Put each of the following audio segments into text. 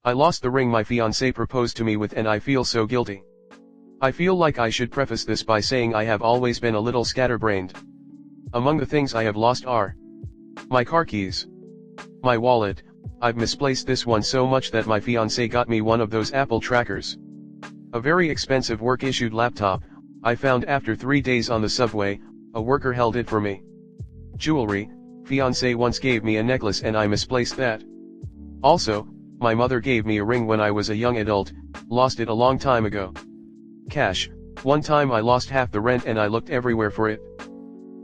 I lost the ring my fiancé proposed to me with and I feel so guilty. I feel like I should preface this by saying I have always been a little scatterbrained. Among the things I have lost are my car keys, my wallet. I've misplaced this one so much that my fiancé got me one of those Apple trackers. A very expensive work-issued laptop, I found after 3 days on the subway. A worker held it for me. Jewelry, fiancé once gave me a necklace and I misplaced that. Also, my mother gave me a ring when I was a young adult, lost it a long time ago. Cash, one time I lost half the rent and I looked everywhere for it.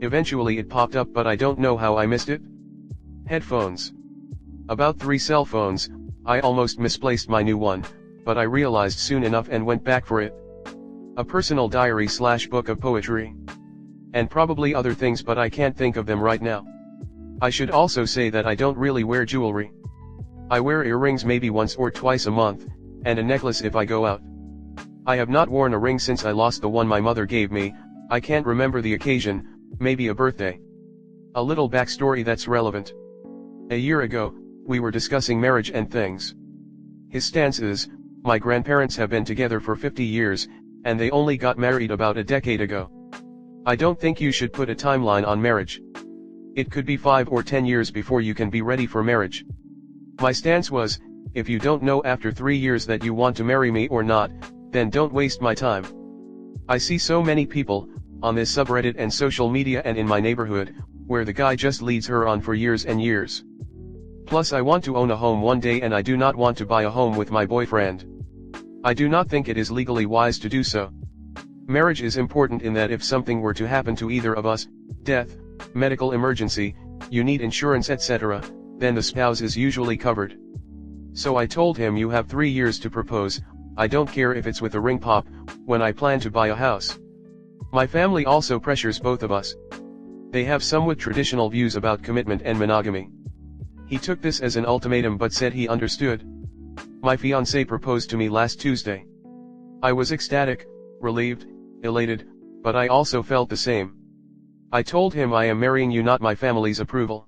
Eventually it popped up but I don't know how I missed it. Headphones. About 3 cell phones, I almost misplaced my new one, but I realized soon enough and went back for it. A personal diary / book of poetry. And probably other things but I can't think of them right now. I should also say that I don't really wear jewelry. I wear earrings maybe once or twice a month, and a necklace if I go out. I have not worn a ring since I lost the one my mother gave me. I can't remember the occasion, maybe a birthday. A little backstory that's relevant. A year ago, we were discussing marriage and things. His stance is, my grandparents have been together for 50 years, and they only got married about a decade ago. I don't think you should put a timeline on marriage. It could be 5 or 10 years before you can be ready for marriage. My stance was, if you don't know after 3 years that you want to marry me or not, then don't waste my time. I see so many people, on this subreddit and social media and in my neighborhood, where the guy just leads her on for years and years. Plus I want to own a home one day and I do not want to buy a home with my boyfriend. I do not think it is legally wise to do so. Marriage is important in that if something were to happen to either of us, death, medical emergency, you need insurance etc., then the spouse is usually covered. So I told him you have 3 years to propose, I don't care if it's with a ring pop, when I plan to buy a house. My family also pressures both of us. They have somewhat traditional views about commitment and monogamy. He took this as an ultimatum but said he understood. My fiancé proposed to me last Tuesday. I was ecstatic, relieved, elated, but I also felt the same. I told him I am marrying you, not my family's approval.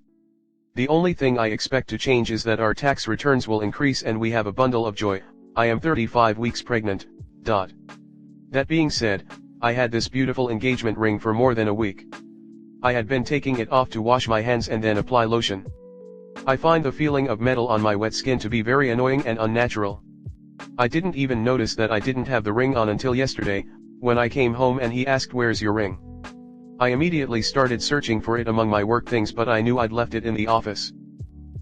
The only thing I expect to change is that our tax returns will increase and we have a bundle of joy. I am 35 weeks pregnant. That being said, I had this beautiful engagement ring for more than a week. I had been taking it off to wash my hands and then apply lotion. I find the feeling of metal on my wet skin to be very annoying and unnatural. I didn't even notice that I didn't have the ring on until yesterday, when I came home and he asked, "Where's your ring?" I immediately started searching for it among my work things but I knew I'd left it in the office.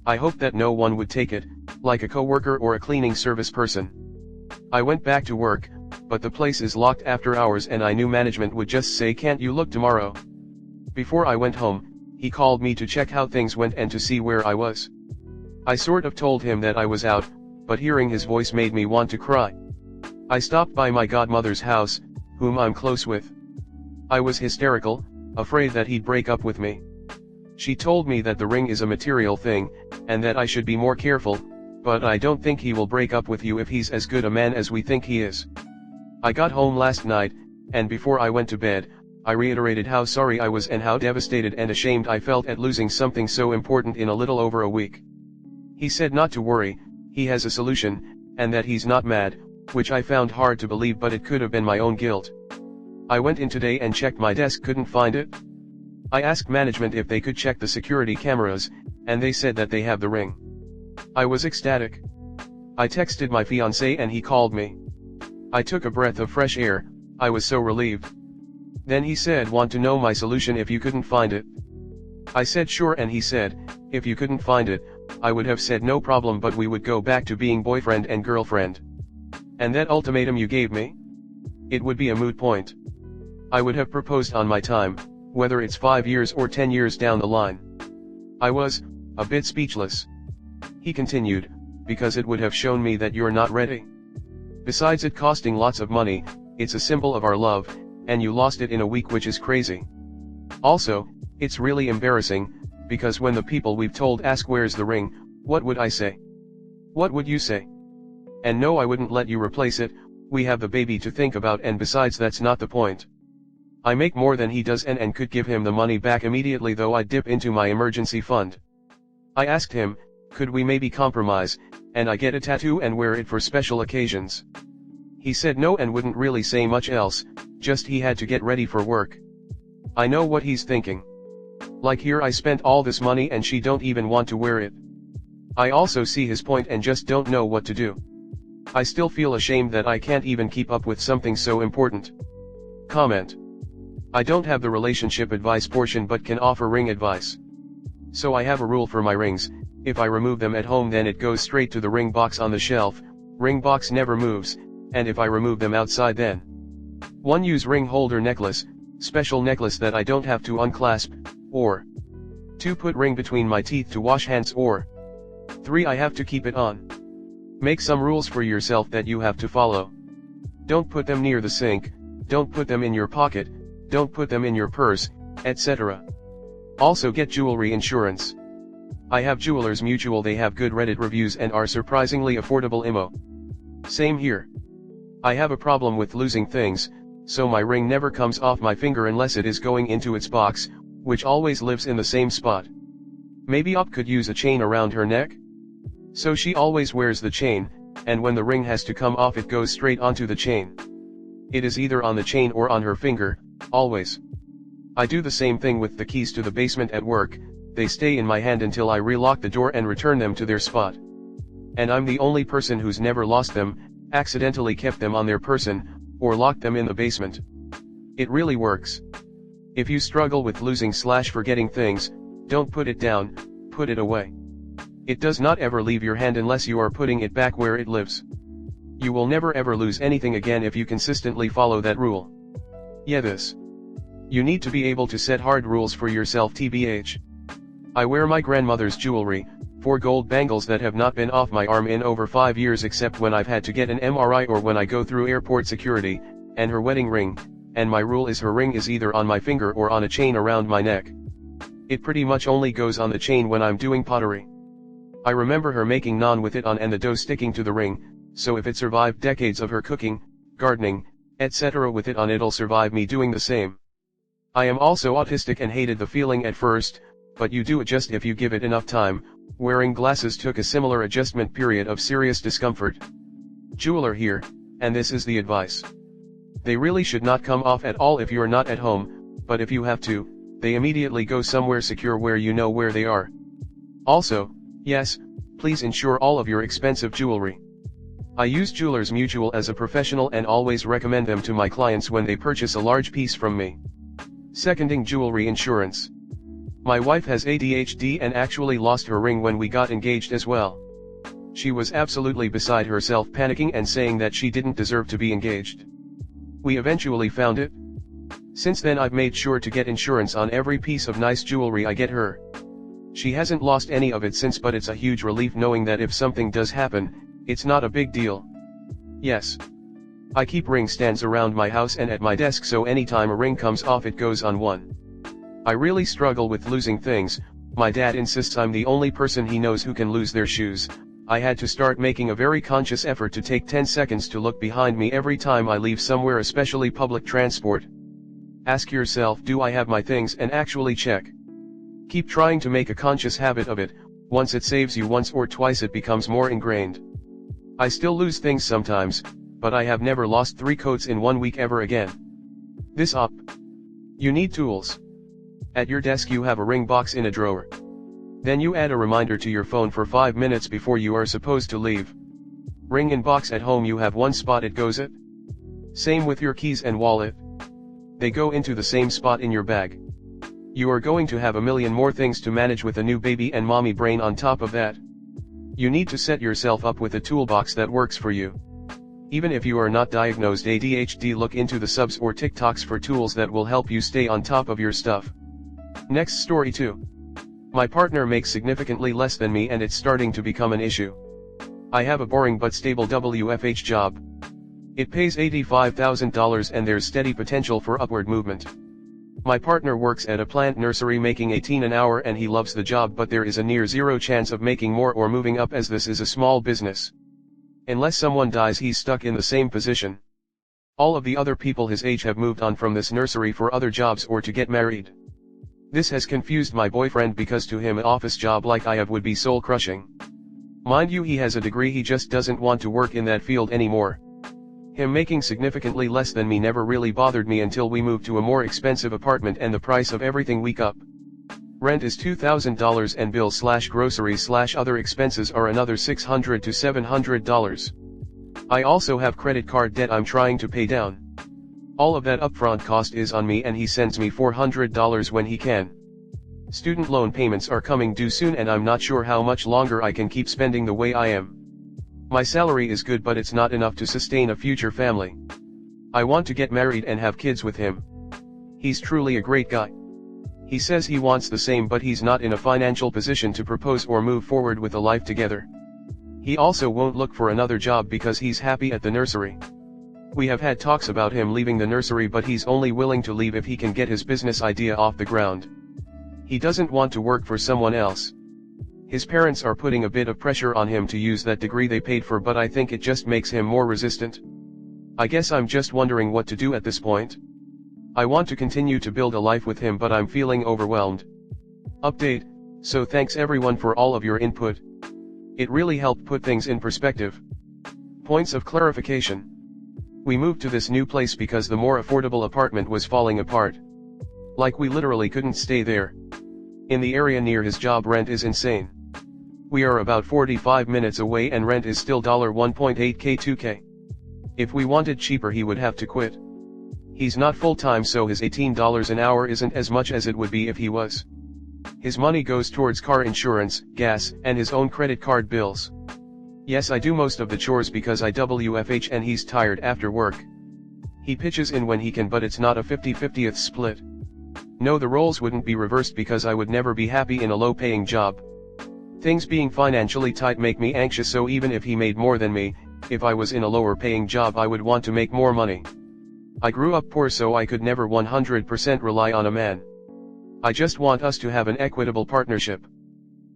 I hoped that no one would take it, like a coworker or a cleaning service person. I went back to work, but the place is locked after hours and I knew management would just say, "Can't you look tomorrow?" Before I went home, he called me to check how things went and to see where I was. I sort of told him that I was out, but hearing his voice made me want to cry. I stopped by my godmother's house, whom I'm close with. I was hysterical, afraid that he'd break up with me. She told me that the ring is a material thing, and that I should be more careful, but I don't think he will break up with you if he's as good a man as we think he is. I got home last night, and before I went to bed, I reiterated how sorry I was and how devastated and ashamed I felt at losing something so important in a little over a week. He said not to worry, he has a solution, and that he's not mad, which I found hard to believe but it could have been my own guilt. I went in today and checked my desk, couldn't find it. I asked management if they could check the security cameras, and they said that they have the ring. I was ecstatic. I texted my fiancé and he called me. I took a breath of fresh air, I was so relieved. Then he said, "Want to know my solution if you couldn't find it?" I said sure and he said, "If you couldn't find it, I would have said no problem but we would go back to being boyfriend and girlfriend. And that ultimatum you gave me? It would be a moot point. I would have proposed on my time, whether it's 5 years or 10 years down the line." I was a bit speechless. He continued, "Because it would have shown me that you're not ready. Besides it costing lots of money, it's a symbol of our love, and you lost it in a week, which is crazy. Also, it's really embarrassing, because when the people we've told ask where's the ring, what would I say? What would you say? And no, I wouldn't let you replace it, we have the baby to think about, and besides that's not the point. I make more than he does and could give him the money back immediately, though I'd dip into my emergency fund." I asked him, could we maybe compromise, and I get a tattoo and wear it for special occasions. He said no and wouldn't really say much else, just he had to get ready for work. I know what he's thinking. Like here I spent all this money and she don't even want to wear it. I also see his point and just don't know what to do. I still feel ashamed that I can't even keep up with something so important. Comment. I don't have the relationship advice portion but can offer ring advice. So I have a rule for my rings: if I remove them at home then it goes straight to the ring box on the shelf, ring box never moves, and if I remove them outside then 1. Use ring holder necklace, special necklace that I don't have to unclasp, or 2. Put ring between my teeth to wash hands, or 3. I have to keep it on. Make some rules for yourself that you have to follow. Don't put them near the sink, don't put them in your pocket, don't put them in your purse, etc. Also get jewelry insurance. I have Jewelers Mutual, they have good Reddit reviews and are surprisingly affordable IMO. Same here. I have a problem with losing things, so my ring never comes off my finger unless it is going into its box, which always lives in the same spot. Maybe Op could use a chain around her neck? So she always wears the chain, and when the ring has to come off it goes straight onto the chain. It is either on the chain or on her finger, always. I do the same thing with the keys to the basement at work, they stay in my hand until I relock the door and return them to their spot. And I'm the only person who's never lost them, accidentally kept them on their person, or locked them in the basement. It really works. If you struggle with losing/forgetting things, don't put it down, put it away. It does not ever leave your hand unless you are putting it back where it lives. You will never ever lose anything again if you consistently follow that rule. Yeah, this. You need to be able to set hard rules for yourself tbh. I wear my grandmother's jewelry, 4 gold bangles that have not been off my arm in over 5 years except when I've had to get an MRI or when I go through airport security, and her wedding ring, and my rule is her ring is either on my finger or on a chain around my neck. It pretty much only goes on the chain when I'm doing pottery. I remember her making naan with it on and the dough sticking to the ring, so if it survived decades of her cooking, gardening, etc. with it on it'll survive me doing the same. I am also autistic and hated the feeling at first, but you do adjust if you give it enough time. Wearing glasses took a similar adjustment period of serious discomfort. Jeweler here, and this is the advice. They really should not come off at all if you're not at home, but if you have to, they immediately go somewhere secure where you know where they are. Also, yes, please insure all of your expensive jewelry. I use Jewelers Mutual as a professional and always recommend them to my clients when they purchase a large piece from me. Seconding jewelry insurance. My wife has ADHD and actually lost her ring when we got engaged as well. She was absolutely beside herself, panicking and saying that she didn't deserve to be engaged. We eventually found it. Since then I've made sure to get insurance on every piece of nice jewelry I get her. She hasn't lost any of it since, but it's a huge relief knowing that if something does happen, it's not a big deal. Yes. I keep ring stands around my house and at my desk so anytime a ring comes off it goes on one. I really struggle with losing things. My dad insists I'm the only person he knows who can lose their shoes. I had to start making a very conscious effort to take 10 seconds to look behind me every time I leave somewhere, especially public transport. Ask yourself, do I have my things, and actually check. Keep trying to make a conscious habit of it. Once it saves you once or twice it becomes more ingrained. I still lose things sometimes, but I have never lost 3 coats in 1 week ever again. This up. You need tools. At your desk you have a ring box in a drawer. Then you add a reminder to your phone for 5 minutes before you are supposed to leave. Ring in box at home you have one spot it goes at. Same with your keys and wallet. They go into the same spot in your bag. You are going to have a million more things to manage with a new baby and mommy brain on top of that. You need to set yourself up with a toolbox that works for you. Even if you are not diagnosed ADHD, look into the subs or TikToks for tools that will help you stay on top of your stuff. Next story 2. My partner makes significantly less than me and it's starting to become an issue. I have a boring but stable WFH job. It pays $85,000 and there's steady potential for upward movement. My partner works at a plant nursery making $18 an hour and he loves the job, but there is a near zero chance of making more or moving up as this is a small business. Unless someone dies he's stuck in the same position. All of the other people his age have moved on from this nursery for other jobs or to get married. This has confused my boyfriend because to him an office job like I have would be soul crushing. Mind you, he has a degree, he just doesn't want to work in that field anymore. Him making significantly less than me never really bothered me until we moved to a more expensive apartment and the price of everything went up. Rent is $2,000 and bills/groceries/other expenses are another $600 to $700. I also have credit card debt I'm trying to pay down. All of that upfront cost is on me and he sends me $400 when he can. Student loan payments are coming due soon and I'm not sure how much longer I can keep spending the way I am. My salary is good but it's not enough to sustain a future family. I want to get married and have kids with him. He's truly a great guy. He says he wants the same but he's not in a financial position to propose or move forward with a life together. He also won't look for another job because he's happy at the nursery. We have had talks about him leaving the nursery but he's only willing to leave if he can get his business idea off the ground. He doesn't want to work for someone else. His parents are putting a bit of pressure on him to use that degree they paid for but I think it just makes him more resistant. I guess I'm just wondering what to do at this point. I want to continue to build a life with him but I'm feeling overwhelmed. Update, so thanks everyone for all of your input. It really helped put things in perspective. Points of clarification. We moved to this new place because the more affordable apartment was falling apart. Like we literally couldn't stay there. In the area near his job rent is insane. We are about 45 minutes away and rent is still $1.8k 2k. If we wanted cheaper he would have to quit. He's not full-time so his $18 an hour isn't as much as it would be if he was. His money goes towards car insurance, gas, and his own credit card bills. Yes, I do most of the chores because I WFH and he's tired after work. He pitches in when he can but it's not a 50-50th split. No, the roles wouldn't be reversed because I would never be happy in a low-paying job. Things being financially tight make me anxious so even if he made more than me, if I was in a lower-paying job I would want to make more money. I grew up poor so I could never 100% rely on a man. I just want us to have an equitable partnership.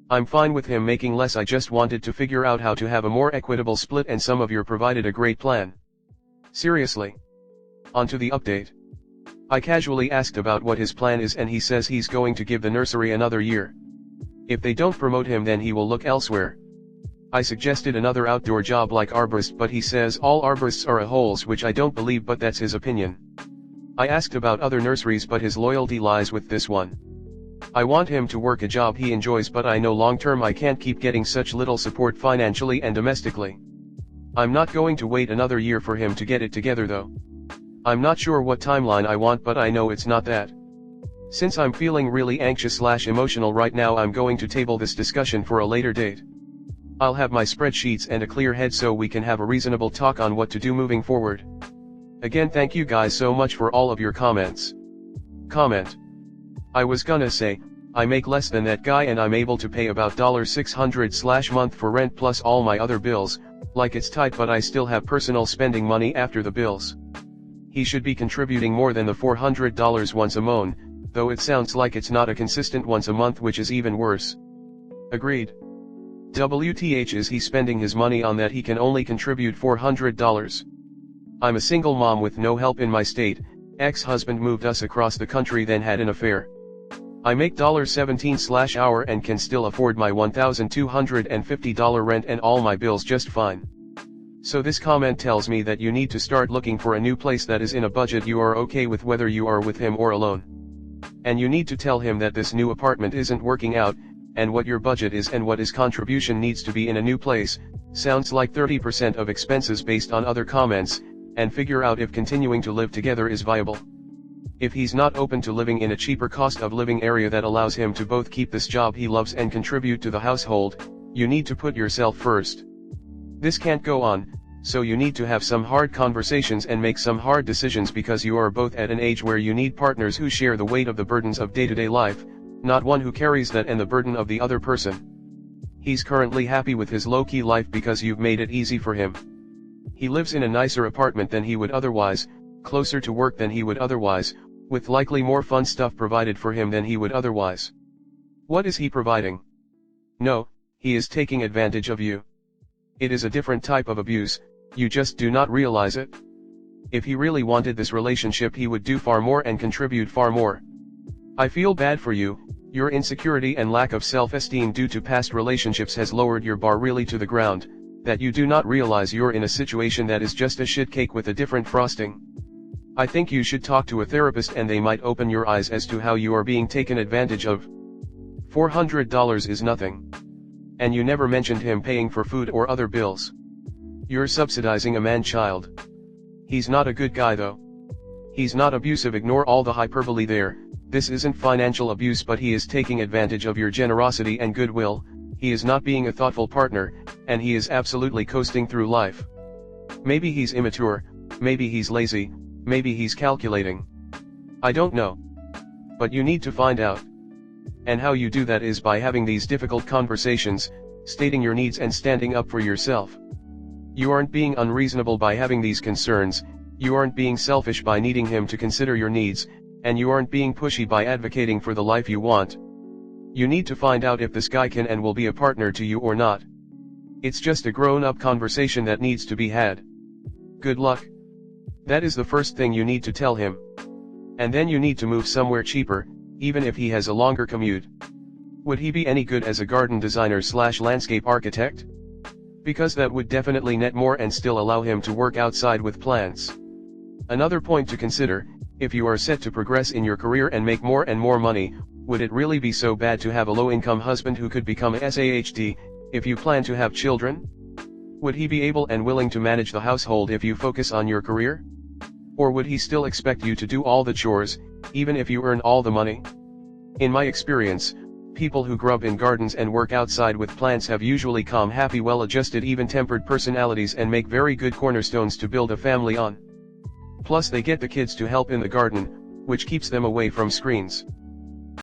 I'm fine with him making less, I just wanted to figure out how to have a more equitable split and some of you provided a great plan. Seriously. On to the update. I casually asked about what his plan is and he says he's going to give the nursery another year. If they don't promote him then he will look elsewhere. I suggested another outdoor job like arborist but he says all arborists are a-holes, which I don't believe but that's his opinion. I asked about other nurseries but his loyalty lies with this one. I want him to work a job he enjoys but I know long term I can't keep getting such little support financially and domestically. I'm not going to wait another year for him to get it together though. I'm not sure what timeline I want but I know it's not that. Since I'm feeling really anxious/emotional right now I'm going to table this discussion for a later date. I'll have my spreadsheets and a clear head so we can have a reasonable talk on what to do moving forward. Again, thank you guys so much for all of your comments. Comment. I was gonna say, I make less than that guy and I'm able to pay about $600/month for rent plus all my other bills, like it's tight but I still have personal spending money after the bills. He should be contributing more than the $400 once a month, though it sounds like it's not a consistent once a month, which is even worse. Agreed. WTH is he spending his money on that he can only contribute $400. I'm a single mom with no help in my state, ex-husband moved us across the country then had an affair. I make $17/hour and can still afford my $1,250 rent and all my bills just fine. So this comment tells me that you need to start looking for a new place that is in a budget you are okay with whether you are with him or alone. And you need to tell him that this new apartment isn't working out, and what your budget is and what his contribution needs to be in a new place, sounds like 30% of expenses based on other comments, and figure out if continuing to live together is viable. If he's not open to living in a cheaper cost of living area that allows him to both keep this job he loves and contribute to the household, you need to put yourself first. This can't go on, so you need to have some hard conversations and make some hard decisions because you are both at an age where you need partners who share the weight of the burdens of day-to-day life, not one who carries that and the burden of the other person. He's currently happy with his low-key life because you've made it easy for him. He lives in a nicer apartment than he would otherwise, closer to work than he would otherwise, with likely more fun stuff provided for him than he would otherwise. What is he providing? No, he is taking advantage of you. It is a different type of abuse, you just do not realize it. If he really wanted this relationship he would do far more and contribute far more. I feel bad for you, Your insecurity and lack of self-esteem due to past relationships has lowered your bar really to the ground, that you do not realize you're in a situation that is just a shit cake with a different frosting. I think you should talk to a therapist and they might open your eyes as to how you are being taken advantage of. $400 is nothing. And you never mentioned him paying for food or other bills. You're subsidizing a man-child. He's not a good guy though. He's not abusive, ignore all the hyperbole there. This isn't financial abuse, but he is taking advantage of your generosity and goodwill. He is not being a thoughtful partner, and he is absolutely coasting through life. Maybe he's immature, maybe he's lazy, maybe he's calculating. I don't know. But you need to find out. And how you do that is by having these difficult conversations, stating your needs and standing up for yourself. You aren't being unreasonable by having these concerns, you aren't being selfish by needing him to consider your needs, and you aren't being pushy by advocating for the life you want. You need to find out if this guy can and will be a partner to you or not. It's just a grown-up conversation that needs to be had. Good luck. That is the first thing you need to tell him. And then you need to move somewhere cheaper, even if he has a longer commute. Would he be any good as a garden designer / landscape architect? Because that would definitely net more and still allow him to work outside with plants. Another point to consider, if you are set to progress in your career and make more and more money, would it really be so bad to have a low-income husband who could become a SAHD, if you plan to have children? Would he be able and willing to manage the household if you focus on your career? Or would he still expect you to do all the chores, even if you earn all the money? In my experience, people who grow up in gardens and work outside with plants have usually calm, happy, well-adjusted, even-tempered personalities and make very good cornerstones to build a family on. Plus they get the kids to help in the garden, which keeps them away from screens.